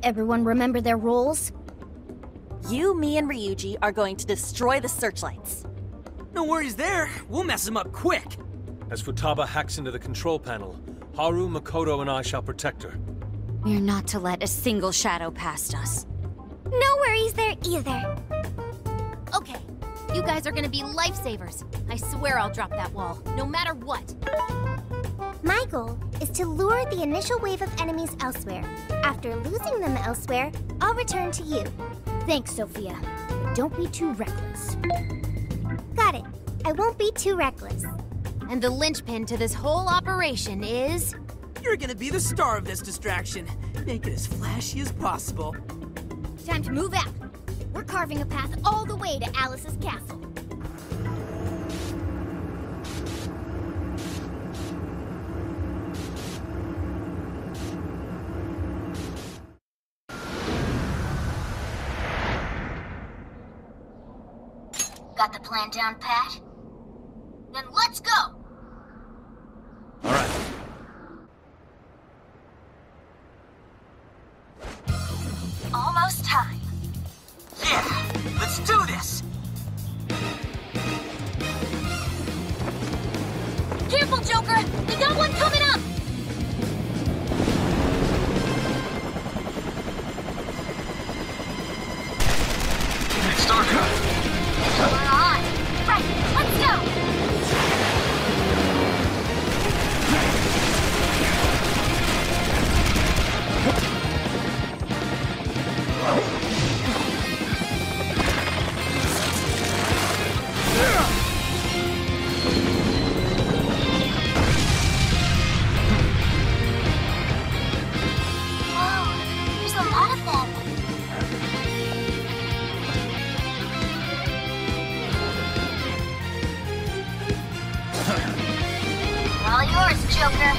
Everyone remember their roles? You, me, and Ryuji are going to destroy the searchlights. No worries there. We'll mess them up quick. As Futaba hacks into the control panel, Haru, Makoto, and I shall protect her. We're not to let a single shadow past us. No worries there either. Okay, you guys are gonna be lifesavers. I swear I'll drop that wall, no matter what. My goal is to lure the initial wave of enemies elsewhere. After losing them elsewhere, I'll return to you. Thanks, Sophia. But don't be too reckless. Got it. I won't be too reckless. And the linchpin to this whole operation is... You're gonna be the star of this distraction. Make it as flashy as possible. Time to move out. We're carving a path all the way to Alice's castle. Got the plan down, Pat? Then let's go! All right. Almost time. Yeah, let's do this! Careful, Joker! We got one coming up! It's started. We're on! Right, let's go! Whoa, there's a lot of them. All yours, Joker.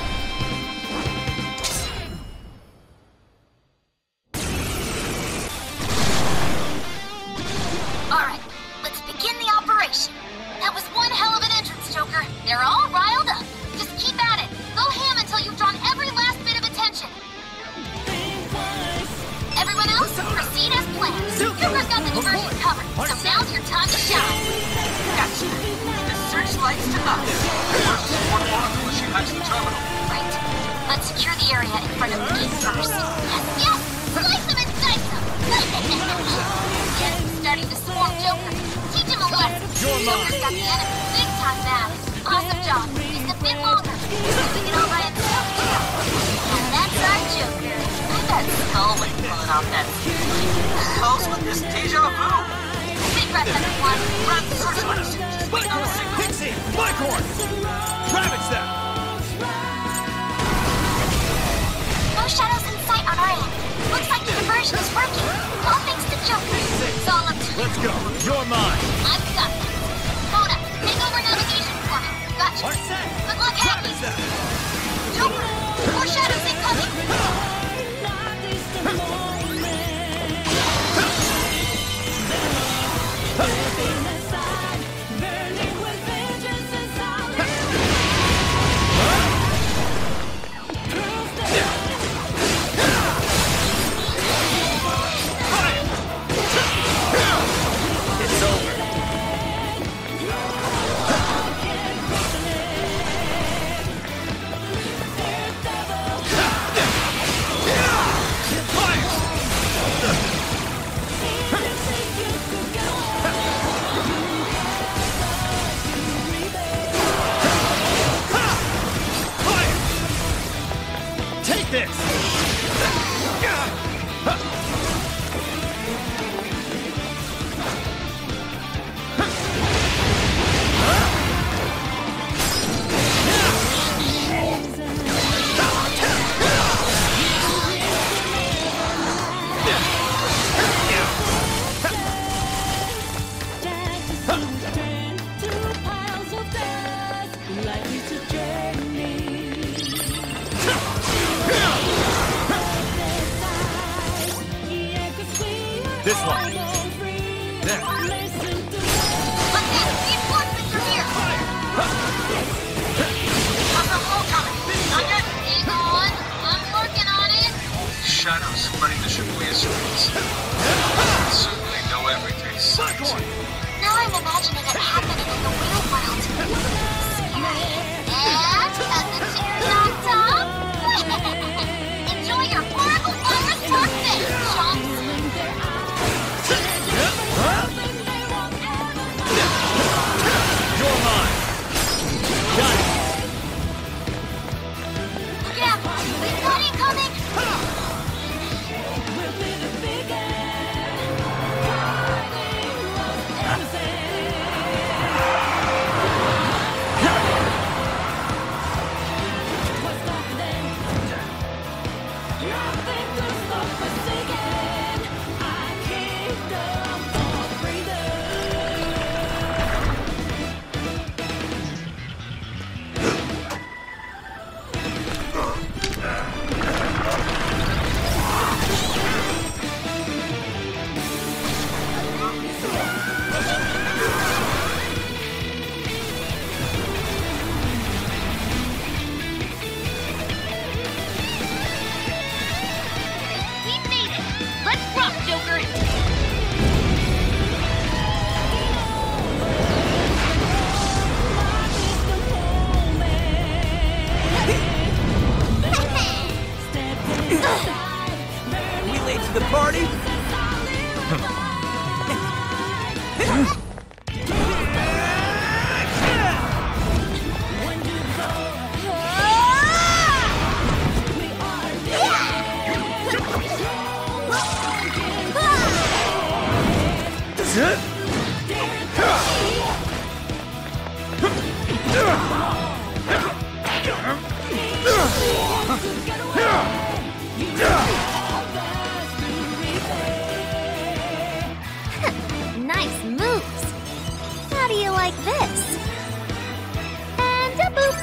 Alright, let's begin the operation. That was one hell of an entrance, Joker. They're all riled up. Just keep at it. Go ham until you've drawn every last bit of attention. Everyone else, proceed as planned. Joker's got the diversion covered, so now's your time to shine. Gotcha. The searchlights to us. First support one until she hacks the terminal. Right. Let's secure the area in front of the gate first. Yes, yes! Slice them and dice them! Enemy's starting to swarm Joker. Teach him a lesson. Joker's got the enemy big time mad. Awesome job. Just a bit longer. He's doing it all by himself, too. And that's our Joker. I bet Skull would pull it off that How's with this deja vu? big breath, everyone. Grab the searchlights. Just wait on the signal. Pixie! My horn! Ravage them! No shadows in sight on our end. Looks like the diversion is working. All thanks to Joker. It's all up to you. Let's go. You're mine. I've got this. Mona, take over navigation for me. Gotcha. Hard set. Good luck, Happy. Joker, more shadows incoming. It's over. Take this! This one. There. Let's get reinforcements from here. How's the wall coming? Not yet. Hang on. I'm working on it. shadows flooding the Shibuya streets. Soon they know everything sight. Now I'm imagining it happening in the real world. Scary. And nothing on top. Enjoy your horrible virus forfeit, chumps. You're mine. Got it. Yeah, we've got it coming. The party? Nice moves. How do you like this? And a boop.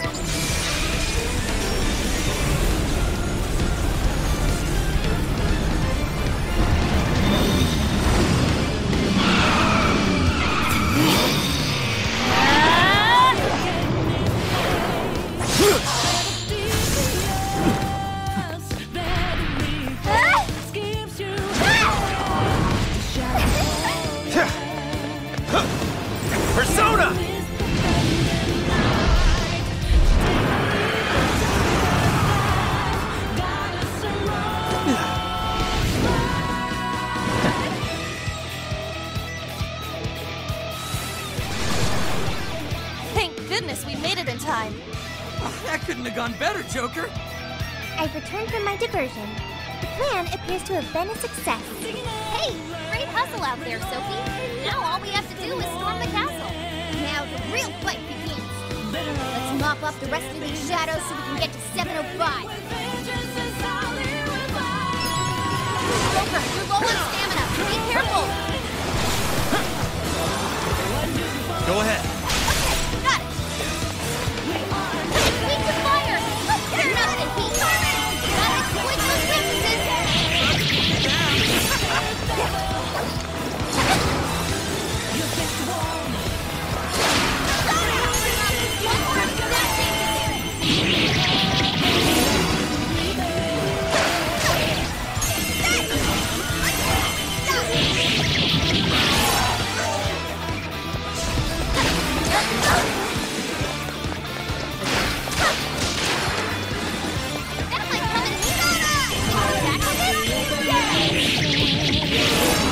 Persona! Thank goodness we made it in time. That couldn't have gone better, Joker. I've returned from my diversion. The plan appears to have been a success. Hey, great hustle out there, Sophie. Now all we have to do is storm the castle. Now the real fight begins. Let's mop up the rest of these shadows so we can get to 705. Joker, you're low on stamina. Be careful. Go ahead. Okay, got it. Weak to fire. You're not the heat. Gotta quit those weaknesses.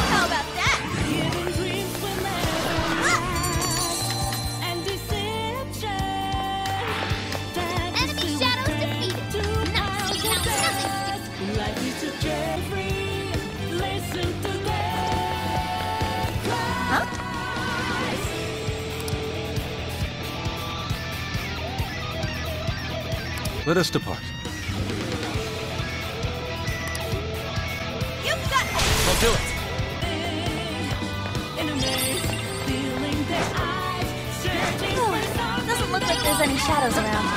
How about that? Enemy shadows defeated. Nice. Now nothing sticks. Let us depart. You've got it. I'll do it. Doesn't look like there's any shadows around.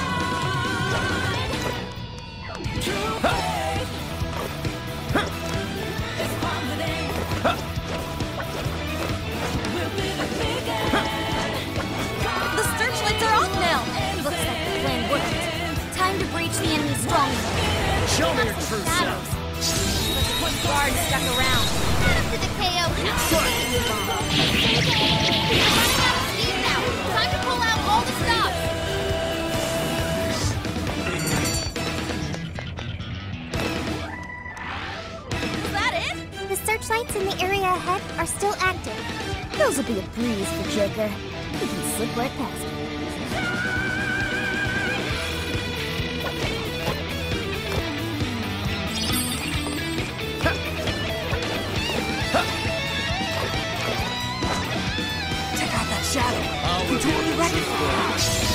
The searchlights are off now. Looks like the plan worked. Time to breach the enemy's stronghold. Show me your true self. stuck around. Get him to the KO house. We're running out of steam now. Time to pull out all the stops. Is that it? The searchlights in the area ahead are still active. Those will be a breeze for Joker. He can slip right past it. Check out that shadow. You totally recognize it.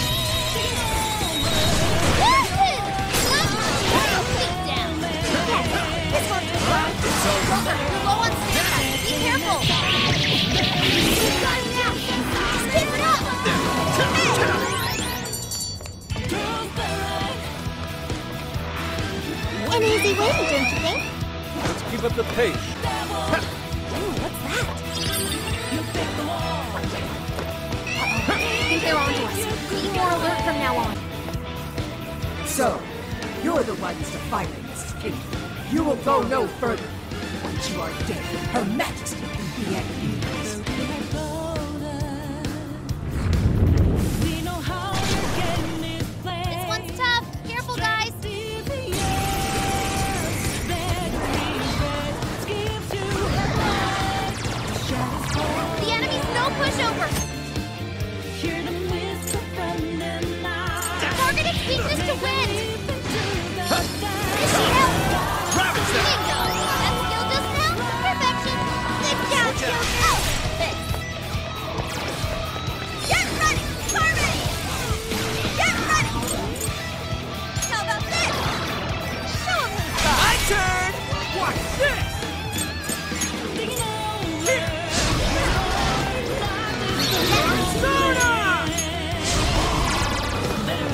Joker, you're low on stamina. Be careful. You've got him now. Just keep it up. An easy win, don't you think? Let's keep up the pace. Ooh, what's that? I think they're on to us. Be more alert from now on. So, you're the ones to fight in this city. You will go no further. Once you are dead, Her Majesty can be at ease. This one's tough. Careful, guys. The enemy's no pushover. Targeted weakness to win. Bingo! That skill just now? Perfection! Good job, Kyoto! Thanks. Get ready! Car ready! Get ready! How about this? Show 'em who's boss! My turn! Watch this!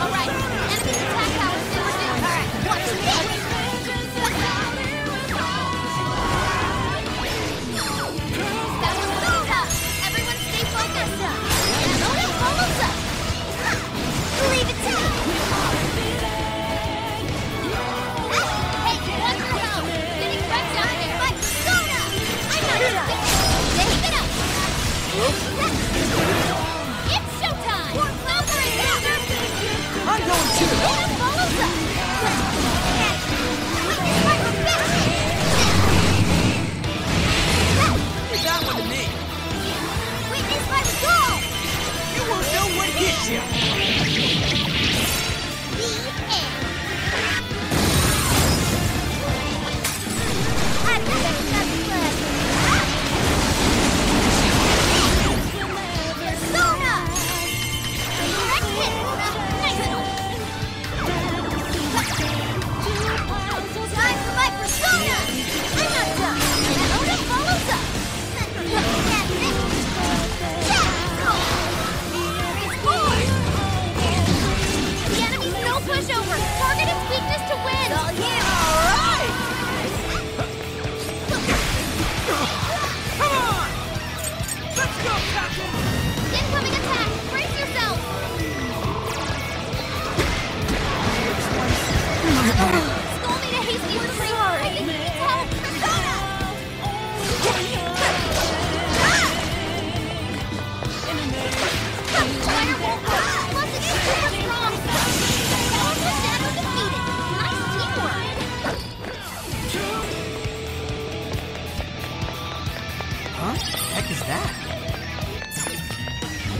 Alright, enemy attack power's still reduced. Alright, watch this! That was really tough. Everyone stay focused. Nona follows up. Leave it to me. Hey, watch your health. Getting wrecked out there. But Nona! I'm not done. Save it up. It's showtime. Number it, Joker. I'm going to! Nona follows up. Witness my revenge. Leave that one to me. Witness my resolve. You won't know what hit you. The end. I'm not gonna stop blood. Persona! Direct hit! Nice one! Time for my persona! I'm not done! Oda follows up! That's it! The enemy's no pushover! Target its weakness to win! All you! Alright! Come on! Let's go, Captain! Incoming attack! Brace yourself! Skull made a hasty retreat! I think he needs help! Persona! Firewall! Plus it's super strong! Powerful Shadow defeated! Nice teamwork! Huh? Heck is that?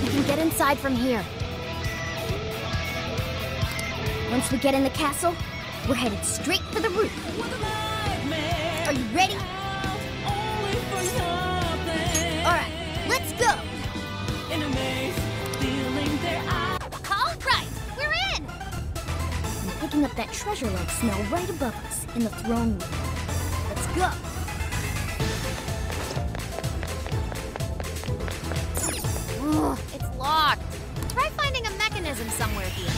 We can get inside from here. Once we get in the castle, we're headed straight for the roof. Are you ready? Alright, let's go! Alright, we're in! I'm picking up that treasure-like smell right above us in the throne room. Let's go! Ugh, it's locked. Try finding a mechanism somewhere here.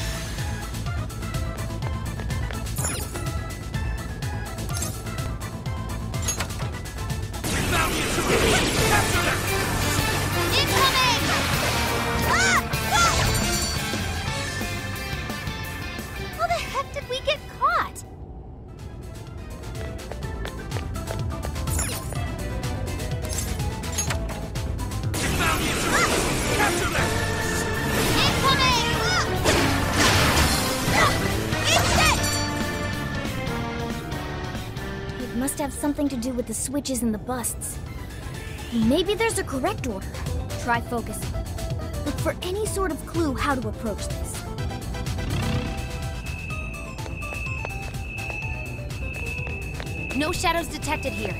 Incoming! Ah! Ah! How the heck did we get caught? have something to do with the switches and the busts. Maybe there's a correct order. Try focusing. Look for any sort of clue how to approach this. No shadows detected here.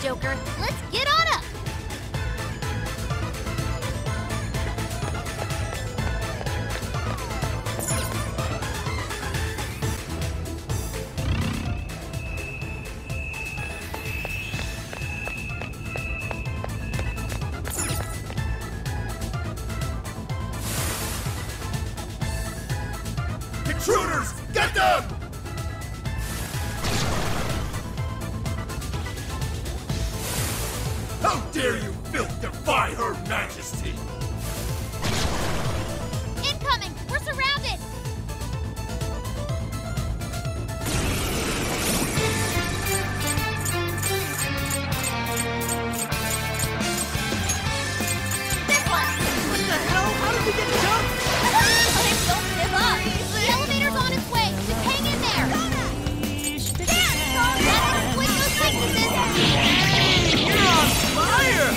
Joker. Let's get on up! Intruders! Get them! How dare you, filth, defy Her Majesty! Incoming! We're surrounded! This one! What the hell? How did we get jumped? Don't give up! The elevator's on its way! Just hang in there! Stand! Let us split those weaknesses! You're on fire!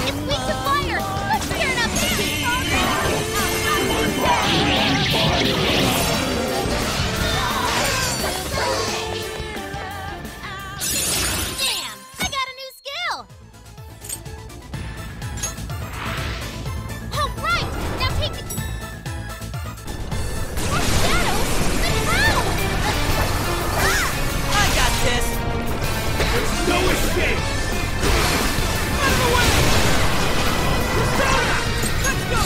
It's weak to fire! Let's tear it up! Damn! I got a new skill! Oh, right! Now take the... More shadows? But how? I got this! There's no escape! Out of the way! Persona! Let's go!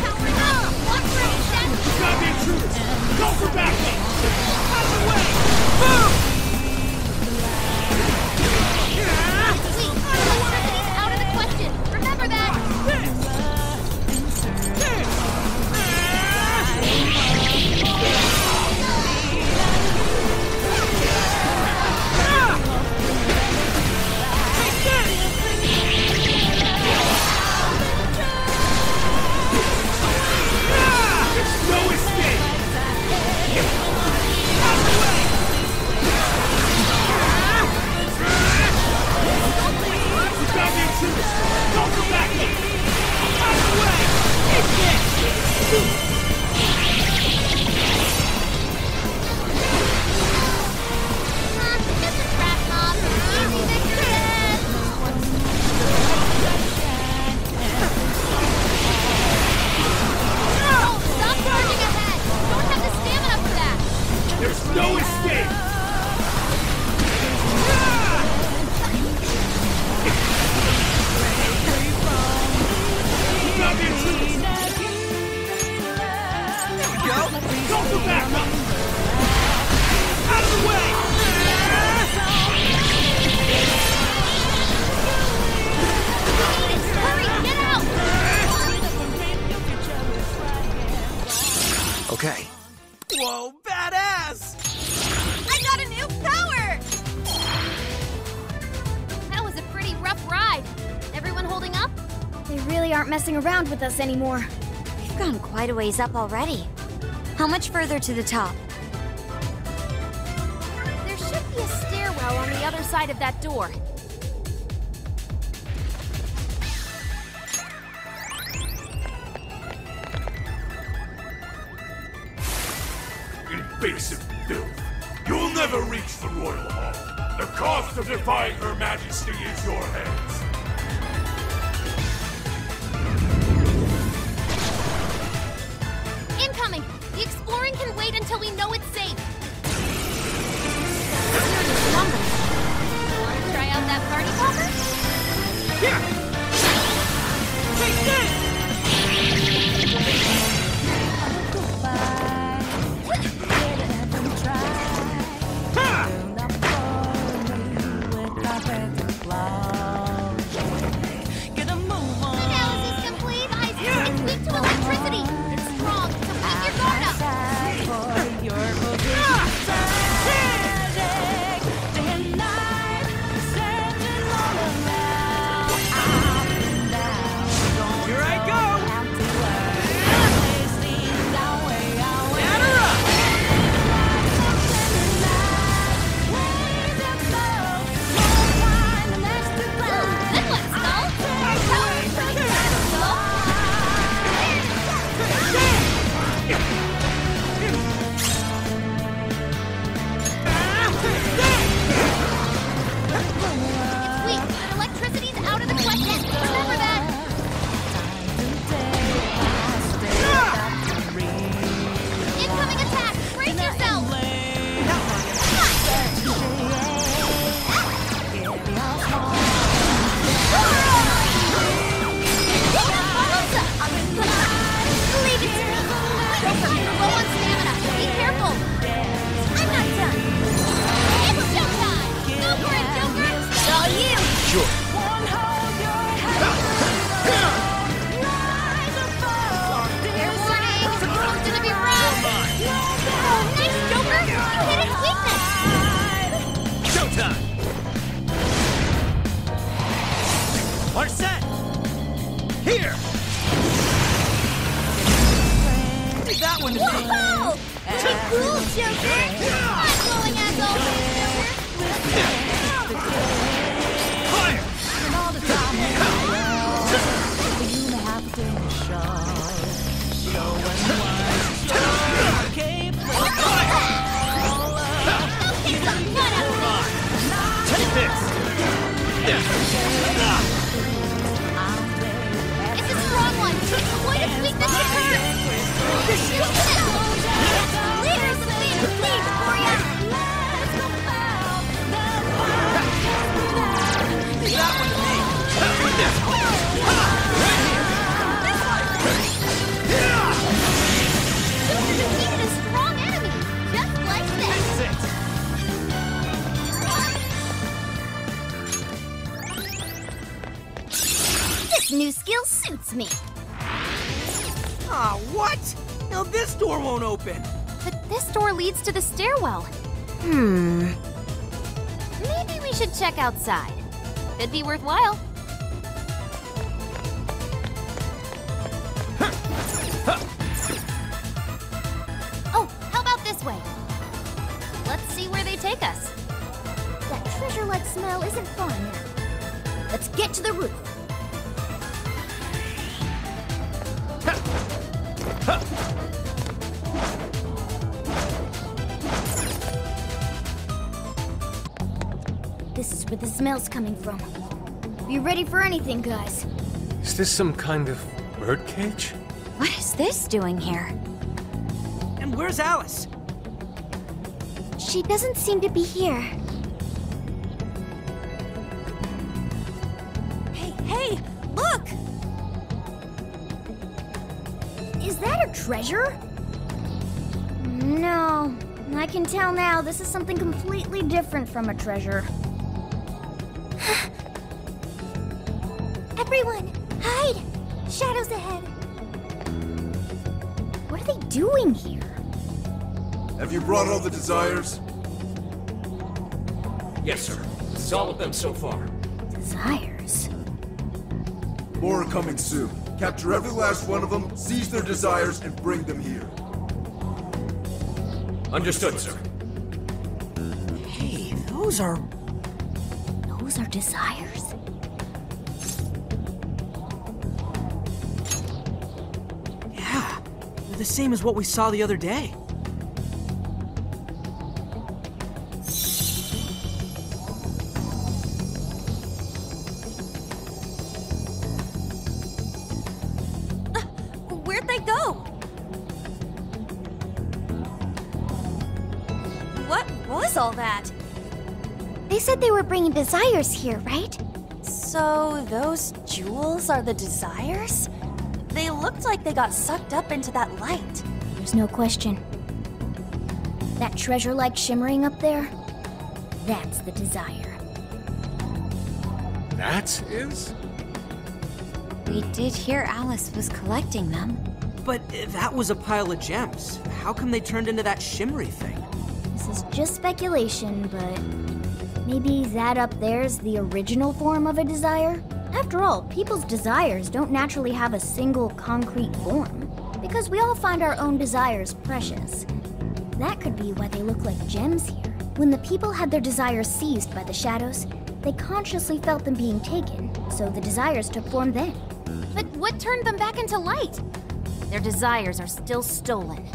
Powering up! Watch for any shadows! Stop the intruders! Go for backup! Out of the way! Boom! Electricity's out of the question! Remember that! There's no escape! Stop the intruders! Go for backup! Out of the way! Take this! It's a trap mob! Easy victory! Oh, stop charging ahead! Don't have the stamina for that! There's no escape! Stop the intruders! There we go! Go for backup! Out of the way! Hurry, get out! Okay. Whoa, badass! I got a new power! That was a pretty rough ride. Everyone holding up? They really aren't messing around with us anymore. We've gone quite a ways up already. How much further to the top? There should be a stairwell on the other side of that door. Invasive filth! You'll never reach the Royal Hall! The cost of defying Her Majesty is your heads! can wait until we know it's safe. Want to try out that party popper? Here! Take this! Analysis complete. I see it's weak to electricity. It's strong, so keep your guard up. Here I go! Ladder up! Good one, Skull. It's weak, but electricity's out of the question. Remember that. Incoming attack! Brace yourself! Leave it to me! You're low on stamina. Be careful! I'm not done! It's showtime! Go for it, Joker! It's all you! Sure. Fair warning! It's gonna be rough! Oh, nice, Joker! You hit its weakness! Showtime! Are set! Here! Leave that one to me. Whoa! Pretty cool, Joker! Mind-blowing as always, Joker! Fire! Okay, so nut out of me! Take this! Yeah. It's a strong one! Exploit its weakness to hurt! Use it! Clear the Phantom Thieves for ya! Leave that one to me. Joker defeated a strong enemy! Just like this! This new skill suits me! Aw, what? Now this door won't open. But this door leads to the stairwell. Maybe we should check outside. Could be worthwhile. Oh, how about this way? Let's see where they take us. That treasure-like smell isn't fun. Let's get to the roof. This is where the smell's coming from. Be ready for anything, guys. Is this some kind of birdcage? What is this doing here? And where's Alice? She doesn't seem to be here. Hey, look! Is that a treasure? No. I can tell now this is something completely different from a treasure. Everyone, hide! Shadows ahead. What are they doing here? Have you brought all the desires? Yes, sir. This is all of them so far. Desires? More are coming soon. Capture every last one of them, seize their desires, and bring them here. Understood, sir. Hey, those are desires? Yeah, they're the same as what we saw the other day. Where'd they go? was all that? They said they were bringing desires here, right? So those jewels are the desires? They looked like they got sucked up into that light. There's no question. That treasure-like shimmering up there, that's the desire. That is? We did hear Alice was collecting them. But that was a pile of gems. How come they turned into that shimmery thing? This is just speculation, but maybe that up there's the original form of a desire? After all, people's desires don't naturally have a single concrete form, because we all find our own desires precious. That could be why they look like gems here. When the people had their desires seized by the shadows, they consciously felt them being taken, so the desires took form then. But what turned them back into light? Their desires are still stolen.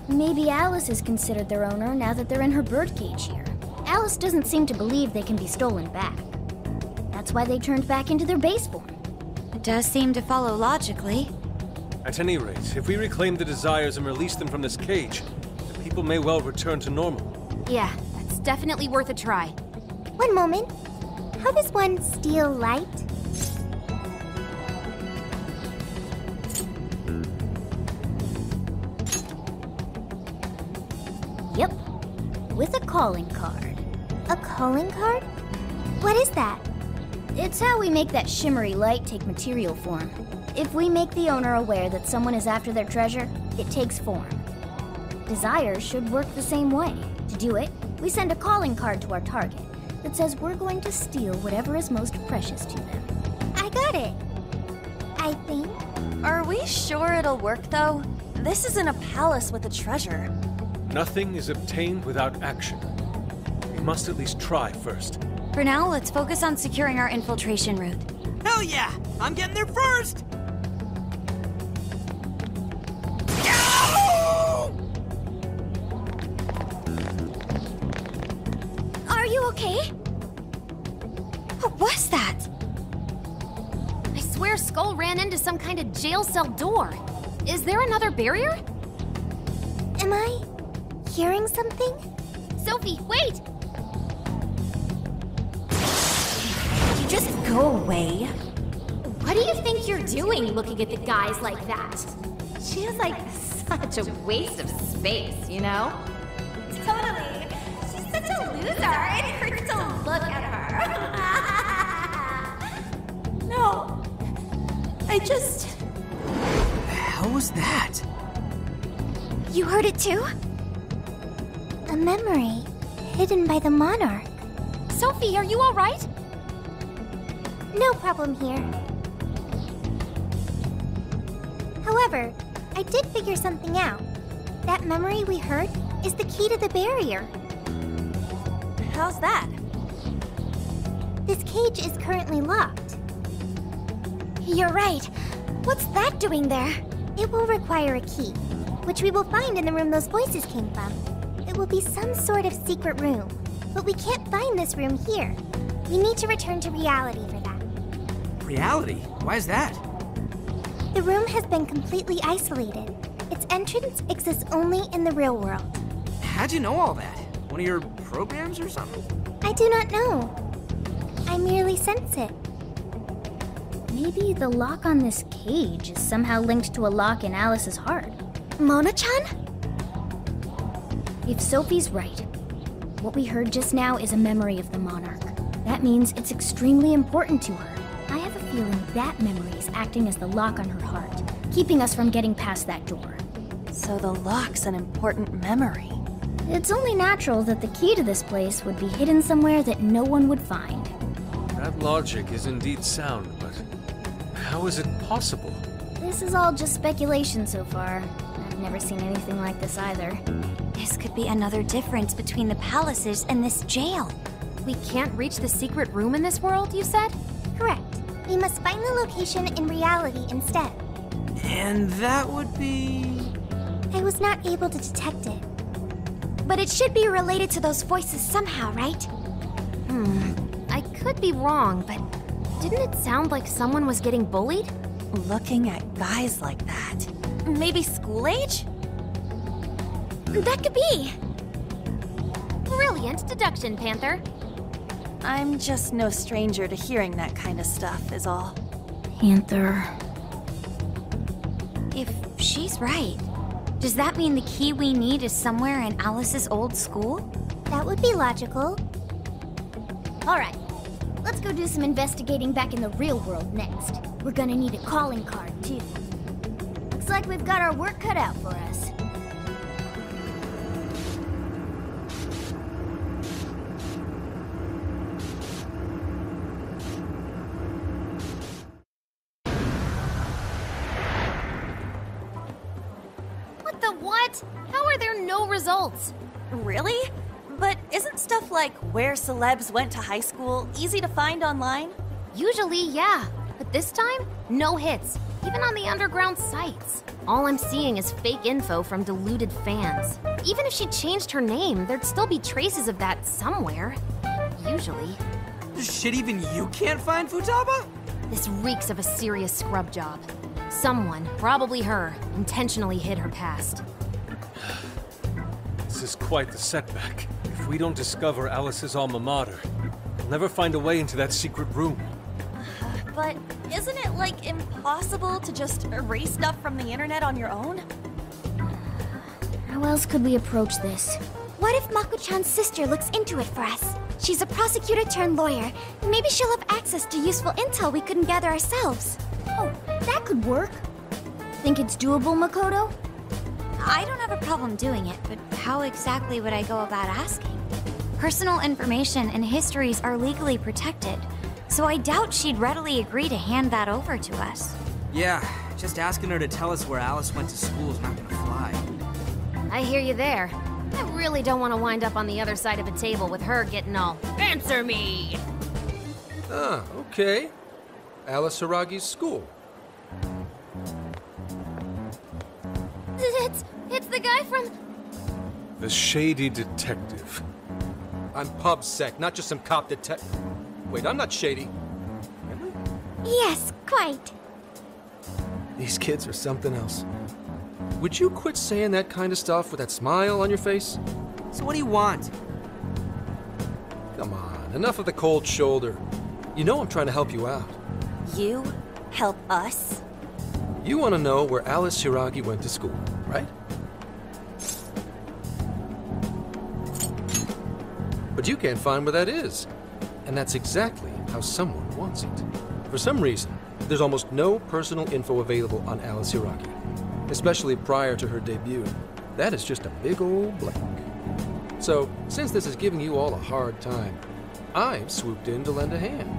Maybe Alice is considered their owner now that they're in her birdcage here. Alice doesn't seem to believe they can be stolen back. That's why they turned back into their base form. It does seem to follow logically. At any rate, if we reclaim the desires and release them from this cage, the people may well return to normal. Yeah, that's definitely worth a try. One moment. How does one steal light? Yep, with a calling card. A calling card? What is that? It's how we make that shimmery light take material form. If we make the owner aware that someone is after their treasure, it takes form. Desires should work the same way. To do it, we send a calling card to our target that says we're going to steal whatever is most precious to them. I got it. I think. Are we sure it'll work, though? This isn't a palace with a treasure. Nothing is obtained without action. We must at least try first. For now, let's focus on securing our infiltration route. Hell yeah! I'm getting there first! Are you okay? What was that? I swear Skull ran into some kind of jail cell door. Is there another barrier? Am I hearing something? Sophie, wait! You just go away. What do you think you're doing looking at the guys like that? She's like such a waste of space, you know? Totally. She's such a loser. It hurts to look at her. No. I just... What the hell was that? You heard it too? A memory hidden by the monarch. Sophie, are you all right? No problem here. However, I did figure something out. That memory we heard is the key to the barrier. How's that? This cage is currently locked. You're right. What's that doing there? It will require a key, which we will find in the room those voices came from. It will be some sort of secret room, but we can't find this room here. We need to return to reality for that. Reality? Why is that? The room has been completely isolated. Its entrance exists only in the real world. How'd you know all that? One of your programs or something? I do not know. I merely sense it. Maybe the lock on this cage is somehow linked to a lock in Alice's heart. Mona-chan? If Sophie's right, what we heard just now is a memory of the monarch. That means it's extremely important to her. I have a feeling that memory is acting as the lock on her heart, keeping us from getting past that door. So the lock's an important memory. It's only natural that the key to this place would be hidden somewhere that no one would find. That logic is indeed sound, but how is it possible? This is all just speculation so far. I've never seen anything like this either. This could be another difference between the palaces and this jail. We can't reach the secret room in this world, you said? Correct. We must find the location in reality instead. And that would be... I was not able to detect it. But it should be related to those voices somehow, right? I could be wrong, but didn't it sound like someone was getting bullied? Looking at guys like that. Maybe school age? That could be. Brilliant deduction, Panther. I'm just no stranger to hearing that kind of stuff, is all. Panther. If she's right, does that mean the key we need is somewhere in Alice's old school? That would be logical. All right, let's go do some investigating back in the real world next. We're gonna need a calling card, too. Looks like we've got our work cut out for us. What the what? How are there no results? Really? But isn't stuff like where celebs went to high school easy to find online? Usually, yeah. But this time, no hits, even on the underground sites. All I'm seeing is fake info from deluded fans. Even if she changed her name, there'd still be traces of that somewhere. Usually. Shit, even you can't find Futaba? This reeks of a serious scrub job. Someone, probably her, intentionally hid her past. This is quite the setback. If we don't discover Alice's alma mater, we'll never find a way into that secret room. But isn't it, like, impossible to just erase stuff from the internet on your own? How else could we approach this? What if Mako-chan's sister looks into it for us? She's a prosecutor turned lawyer. Maybe she'll have access to useful intel we couldn't gather ourselves. Oh, that could work. Think it's doable, Makoto? I don't have a problem doing it, but how exactly would I go about asking? Personal information and histories are legally protected, so I doubt she'd readily agree to hand that over to us. Yeah, just asking her to tell us where Alice went to school is not gonna fly. I hear you there. I really don't want to wind up on the other side of a table with her getting all, "Answer me!" Ah, okay. Alice Hiragi's school. It's the guy from... The shady detective. I'm PubSec, not just some cop detective. Wait, I'm not shady. Am I? Yes, quite. These kids are something else. Would you quit saying that kind of stuff with that smile on your face? So what do you want? Come on, enough of the cold shoulder. You know I'm trying to help you out. You help us? You want to know where Alice Hiragi went to school, right? But you can't find where that is. And that's exactly how someone wants it. For some reason, there's almost no personal info available on Alice Hiragi, especially prior to her debut. That is just a big old blank. So, since this is giving you all a hard time, I've swooped in to lend a hand.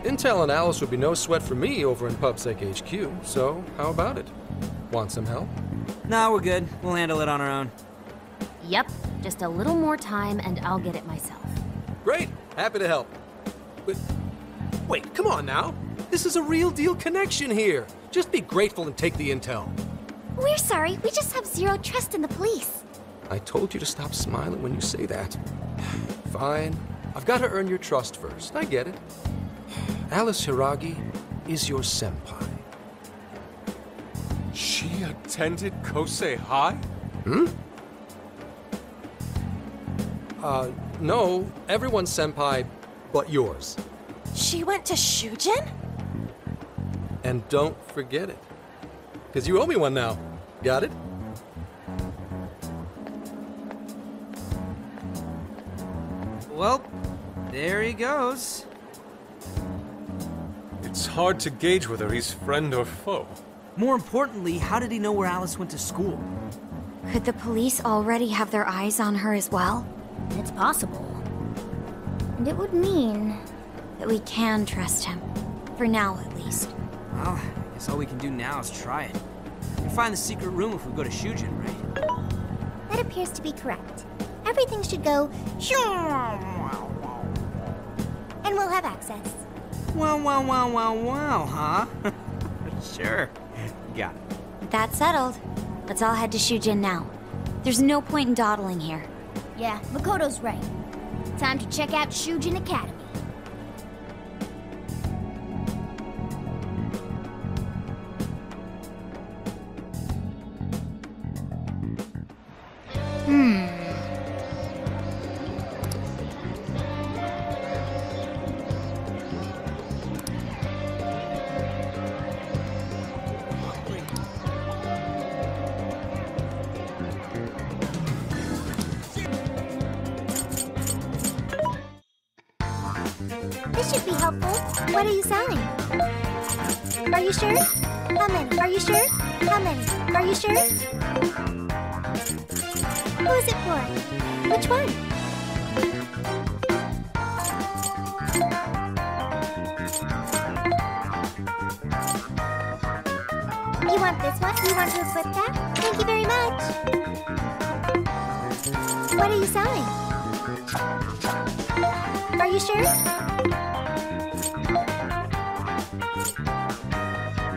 Intel and Alice would be no sweat for me over in PubSec HQ, so how about it? Want some help? Nah, we're good. We'll handle it on our own. Yep, just a little more time and I'll get it myself. Great, happy to help. But, wait, come on now. This is a real deal connection here. Just be grateful and take the intel. We're sorry, we just have zero trust in the police. I told you to stop smiling when you say that. Fine. I've got to earn your trust first. I get it. Alice Hiragi is your senpai. She attended Kosei High? Hmm? No. Everyone's senpai but yours. She went to Shujin? And don't forget it. Because you owe me one now. Got it? Well, there he goes. It's hard to gauge whether he's friend or foe. More importantly, how did he know where Alice went to school? Could the police already have their eyes on her as well? It's possible. And it would mean that we can trust him. For now, at least. Well, I guess all we can do now is try it. We can find the secret room if we go to Shujin, right? That appears to be correct. Everything should go and we'll have access. Wow, huh? Sure. Got it. That's settled. Let's all head to Shujin now. There's no point in dawdling here. Yeah, Makoto's right. Time to check out Shujin Academy. be helpful. What are you selling? Are you sure? How many? Are you sure? How many? Are you sure? Who is it for? Which one? You want this one? You want to equip that? Thank you very much. What are you selling? Are you sure?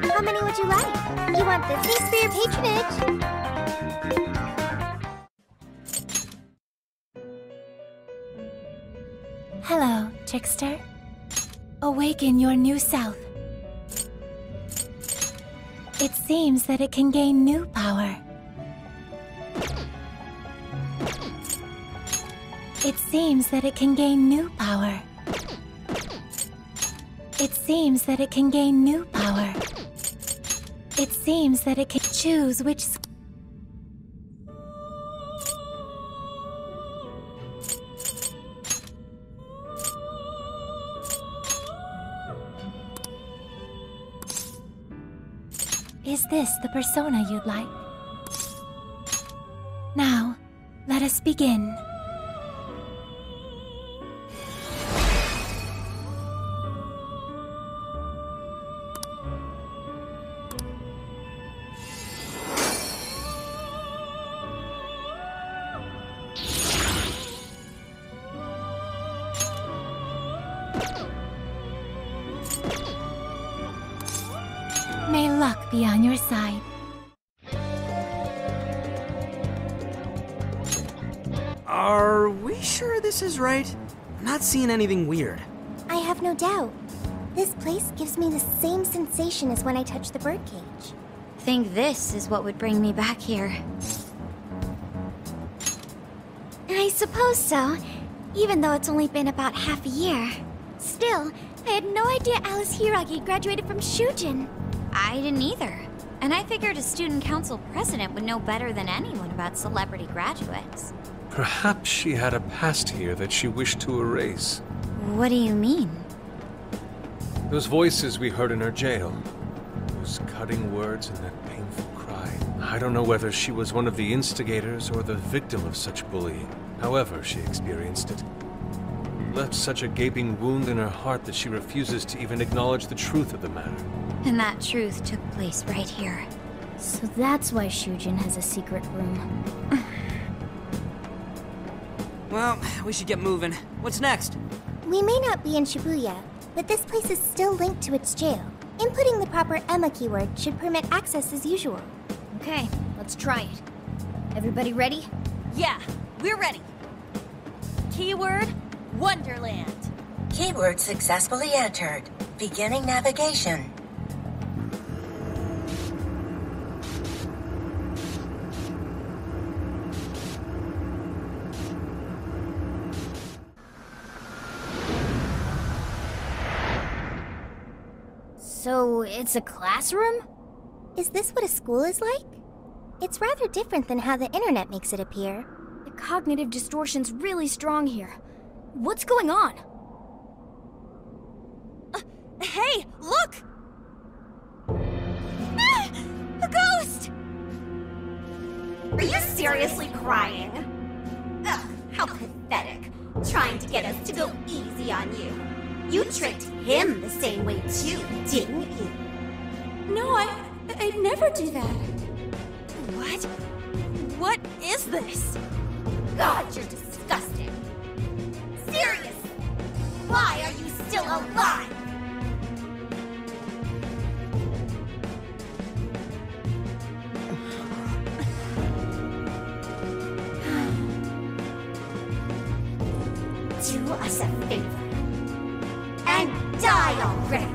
How many would you like? You want this? Thanks for your patronage. Hello, trickster. Awaken your new self. It seems that it can gain new power. It seems that it can gain new power. It seems that it can gain new power. It seems that it can choose which... Is this the persona you'd like? Now, let us begin. May luck be on your side. Are we sure this is right? I'm not seeing anything weird. I have no doubt. This place gives me the same sensation as when I touched the birdcage. Think this is what would bring me back here. I suppose so, even though it's only been about half a year. Still, I had no idea Alice Hiragi graduated from Shujin. I didn't either. And I figured a student council president would know better than anyone about celebrity graduates. Perhaps she had a past here that she wished to erase. What do you mean? Those voices we heard in her jail. Those cutting words and that painful cry. I don't know whether she was one of the instigators or the victim of such bullying. However she experienced it. Left such a gaping wound in her heart that she refuses to even acknowledge the truth of the matter. And that truth took place right here. So that's why Shujin has a secret room. Well, we should get moving. What's next? We may not be in Shibuya, but this place is still linked to its jail. Inputting the proper Emma keyword should permit access as usual. Okay, let's try it. Everybody ready? Yeah, we're ready. Keyword, Wonderland. Keyword successfully entered. Beginning navigation. So, it's a classroom? Is this what a school is like? It's rather different than how the internet makes it appear. The cognitive distortion's really strong here. What's going on? Hey, look! Ah, a ghost! Are you seriously crying? Ugh, how pathetic. Trying to get us to go easy on you. You tricked him the same way too, didn't you? No, I'd never do that. What? What is this? God, you're disgusting. Serious! Why are you still alive? Do us a favor. And die already!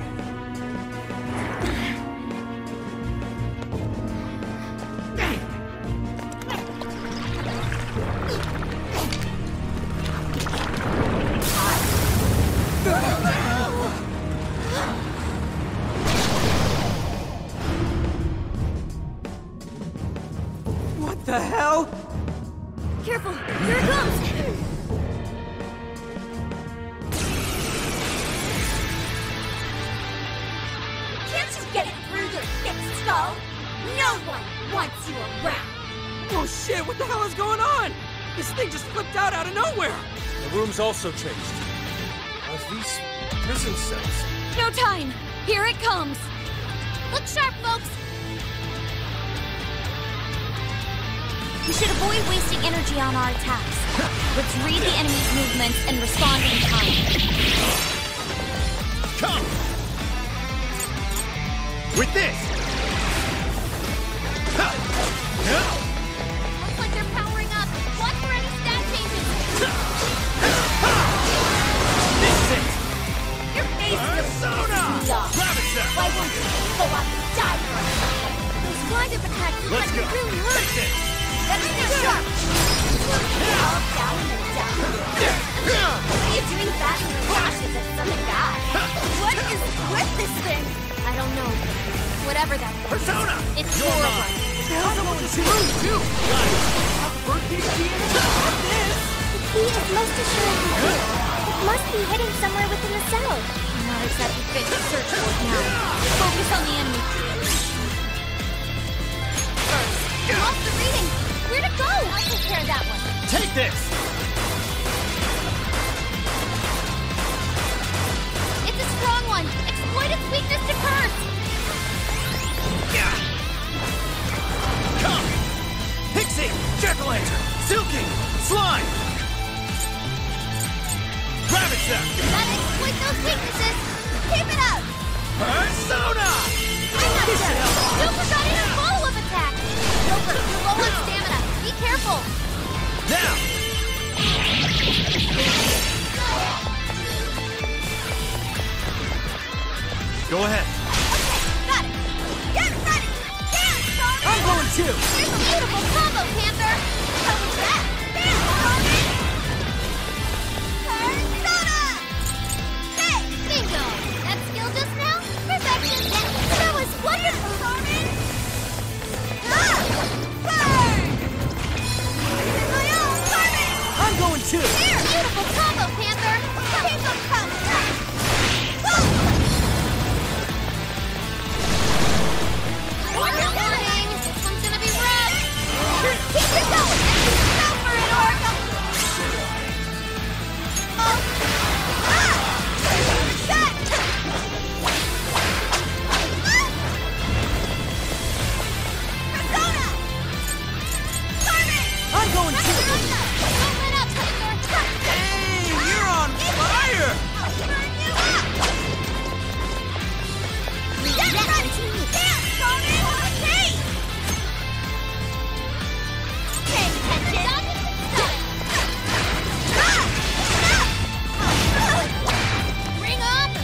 What the hell? Careful, here it comes! go! No one wants you around! Oh shit, what the hell is going on? This thing just flipped out of nowhere! The room's also changed. Are these prison cells? No time! Here it comes! Look sharp, folks! We should avoid wasting energy on our attacks. Let's read the enemy's movements and respond in time. Come! With this! Looks like they're powering up. Watch for any stat changes. This is it! Your face Persona! Grab it, sir! Why won't you go out and die for us? Those wind-up attacks Let's go! really hurt. Take this! That's too sharp! All down and down. What are you doing batting your lashes at some guy? What is with this thing? I don't know. Whatever that is. Persona! It's You're horrible. mine! Someone just moved too! Birthday key? The key is most assuredly here. It must be hidden somewhere within the cell. I'm not exactly fit to search for it now. Focus on the enemy. I lost the reading. Where'd it go? I'll take care of that one. Take this! It's a strong one. Exploit its weakness to curse. Come! Pixie! Jack-o'-lantern! Silky! Slime! Grab it, sir! Gotta exploit those weaknesses. Keep it up. Persona! I'm not done. Joker got in a follow-up attack. Joker, you're low on stamina. Be careful. Now! Go ahead. Got it! Get ready! Dance, Sonic! I'm going too! Here's a beautiful combo, Panther. How was that? Dance, Sonic! Persona! Hey! Bingo. That skill just now? Perfection. That was wonderful, Sonic. Burn! In my own Sonic! I'm going too! Here! Beautiful combo, Panther. Keep them coming! Warning. This one's gonna be rough. Keep it going! Go for it, Oracle! Shot! Persona! Carmen! I'm going too! Don't let up, Panther. Hey, you're on fire! I'll burn you up! Get ready! Dance, Carmen! Hey! Pay attention! Bring on the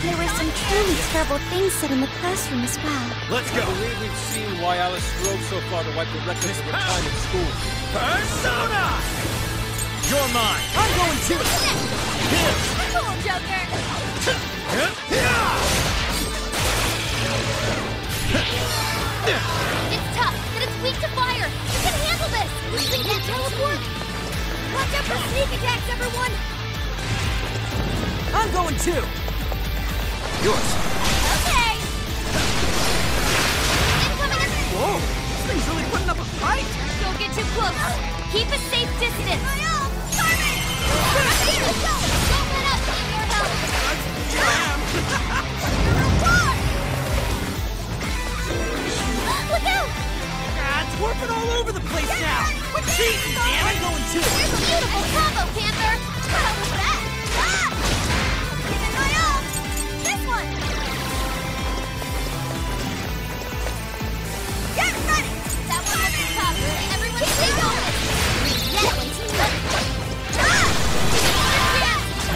There were some truly terrible things said in the classroom as well. Let's I go! believe we've seen why Alice strove so far to wipe the records of her time at school. Persona! You're mine! I'm going too! Here! Cool, Joker. It's tough, but it's weak to fire. You can handle this. We can teleport. Watch out for sneak attacks, everyone. I'm going too! Yours! Okay. Incoming. Whoa! This thing's really putting up a fight! Don't get too close. Keep a safe distance. Don't let up. Need your help. Look out! It's working all over the place now! We're cheating, damn it! I'm going too! Here's a beautiful combo, Panther. How was that? Giving my all! This one! Get ready! That one was tough. Everyone stay focused. Yes.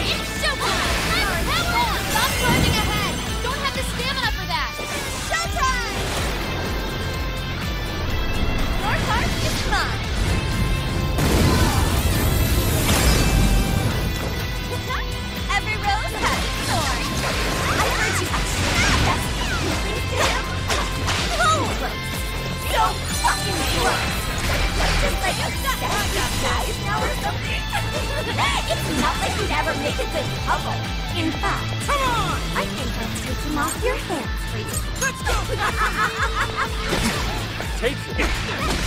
It's showtime. Come on. Stop driving ahead. Don't have the stamina for that. Showtime! Your heart is mine! Not like you'd ever make a good couple. In fact, come on! I think I'll take him off your hands for you. Let's go! Take it!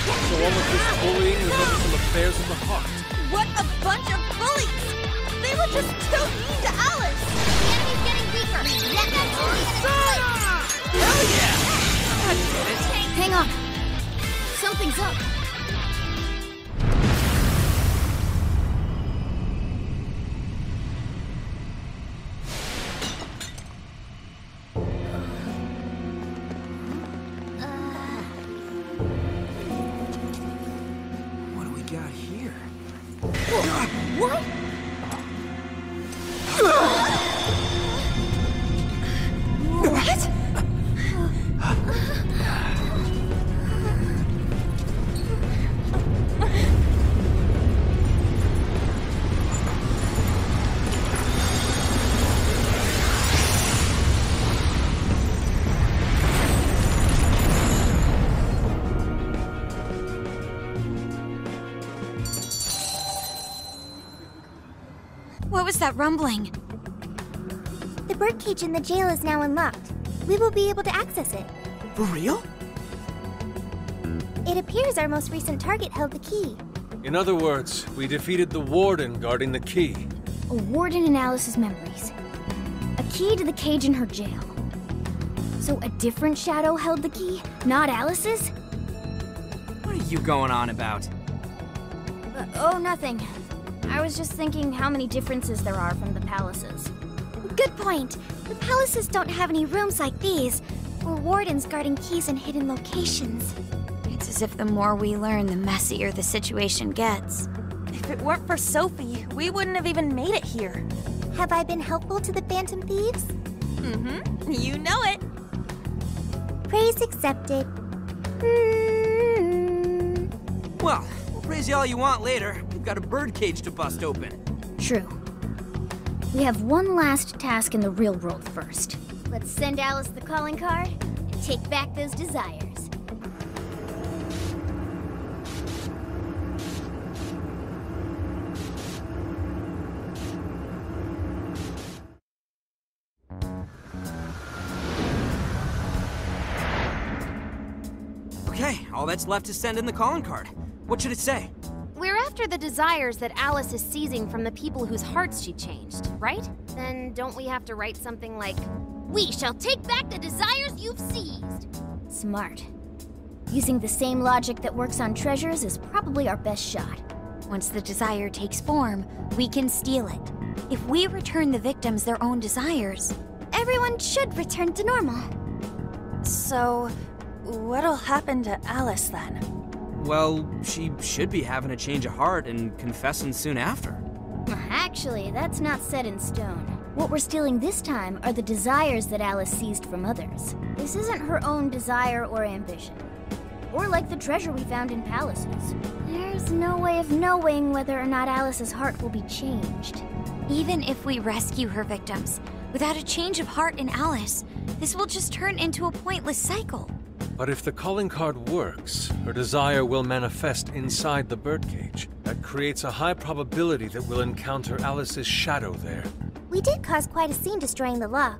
So all of this bullying is over some affairs of the heart. What a bunch of bullies! They were just too mean to Alice! The enemy's getting weaker. Let that Hell yeah! I did it! Hang on. Something's up. What do we got here? What? What? What was that rumbling? The birdcage in the jail is now unlocked. We will be able to access it. For real? It appears our most recent target held the key. In other words, we defeated the warden guarding the key. A warden in Alice's memories. A key to the cage in her jail. So a different shadow held the key, not Alice's? What are you going on about? Oh, nothing. I was just thinking how many differences there are from the palaces. Good point. The palaces don't have any rooms like these, or wardens guarding keys in hidden locations. It's as if the more we learn, the messier the situation gets. If it weren't for Sophie, we wouldn't have even made it here. Have I been helpful to the Phantom Thieves? Mm-hmm. You know it. Praise accepted. Well, we'll praise you all you want later. We've got a birdcage to bust open. True. We have one last task in the real world first. Let's send Alice the calling card and take back those desires. Okay, all that's left is send in the calling card. What should it say? We're after the desires that Alice is seizing from the people whose hearts she changed, right? Then don't we have to write something like, "We shall take back the desires you've seized"? Smart. Using the same logic that works on treasures is probably our best shot. Once the desire takes form, we can steal it. If we return the victims their own desires, Everyone should return to normal. So, what'll happen to Alice then? Well, she should be having a change of heart and confessing soon after. Actually, that's not set in stone. What we're stealing this time are the desires that Alice seized from others. This isn't her own desire or ambition. Or like the treasure we found in palaces. There's no way of knowing whether or not Alice's heart will be changed. even if we rescue her victims, without a change of heart in Alice, this will just turn into a pointless cycle. But if the calling card works, her desire will manifest inside the birdcage. That creates a high probability that we'll encounter Alice's shadow there. We did cause quite a scene destroying the lock.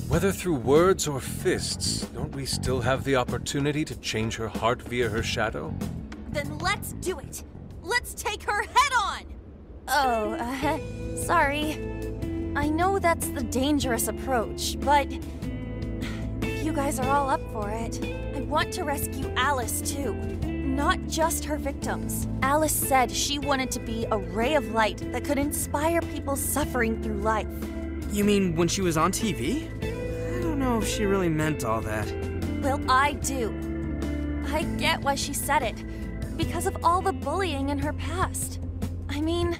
Whether through words or fists, don't we still have the opportunity to change her heart via her shadow? Then let's do it! Let's take her head on! Oh, sorry. I know that's the dangerous approach, but if you guys are all up for it, I want to rescue Alice too. Not just her victims. Alice said she wanted to be a ray of light that could inspire people suffering through life. You mean when she was on TV? I don't know if she really meant all that. Well, I do. I get why she said it. Because of all the bullying in her past. I mean,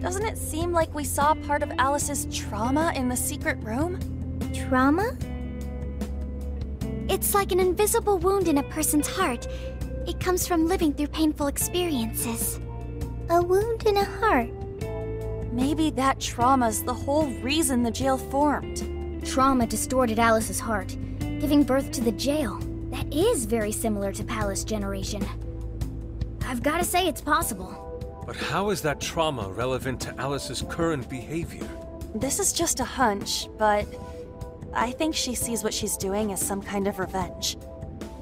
doesn't it seem like we saw part of Alice's trauma in the secret room? Trauma? It's like an invisible wound in a person's heart. It comes from living through painful experiences. A wound in a heart. Maybe that trauma's the whole reason the jail formed. Trauma distorted Alice's heart, giving birth to the jail. That is very similar to Palace Generation. I've gotta say it's possible. But how is that trauma relevant to Alice's current behavior? This is just a hunch, but I think she sees what she's doing as some kind of revenge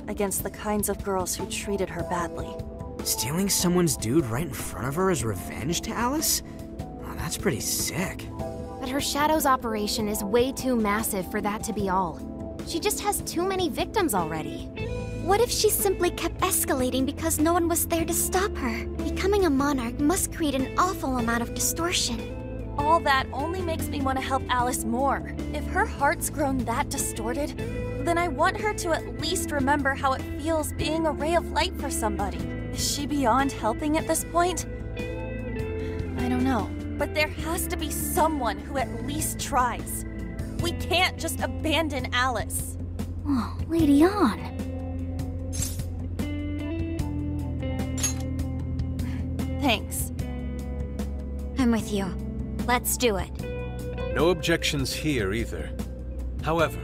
against the kinds of girls who treated her badly. Stealing someone's dude right in front of her is revenge to Alice? Oh, that's pretty sick. But her Shadow's operation is way too massive for that to be all. She just has too many victims already. What if she simply kept escalating because no one was there to stop her? Becoming a monarch must create an awful amount of distortion. All that only makes me want to help Alice more. If her heart's grown that distorted, then I want her to at least remember how it feels being a ray of light for somebody. Is she beyond helping at this point? I don't know, but there has to be someone who at least tries. We can't just abandon Alice. Oh, Lady On. Thanks. I'm with you. Let's do it. No objections here either. However,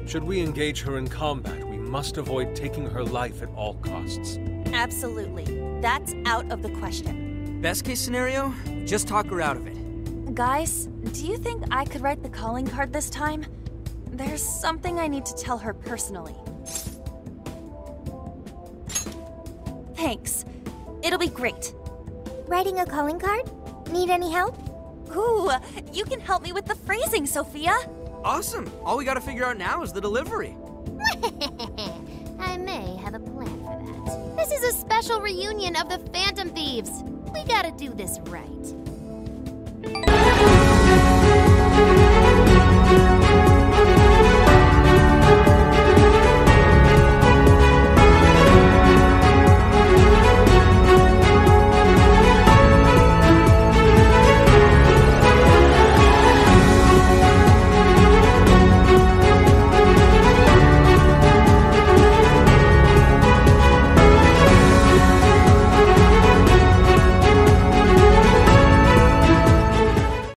should we engage her in combat, we must avoid taking her life at all costs. Absolutely. That's out of the question. Best case scenario, just talk her out of it. Guys, do you think I could write the calling card this time? There's something I need to tell her personally. Thanks. It'll be great. Writing a calling card? Need any help? Ooh, you can help me with the phrasing, Sophia. Awesome. All we gotta figure out now is the delivery. I may have a plan for that. This is a special reunion of the Phantom Thieves. We gotta do this right.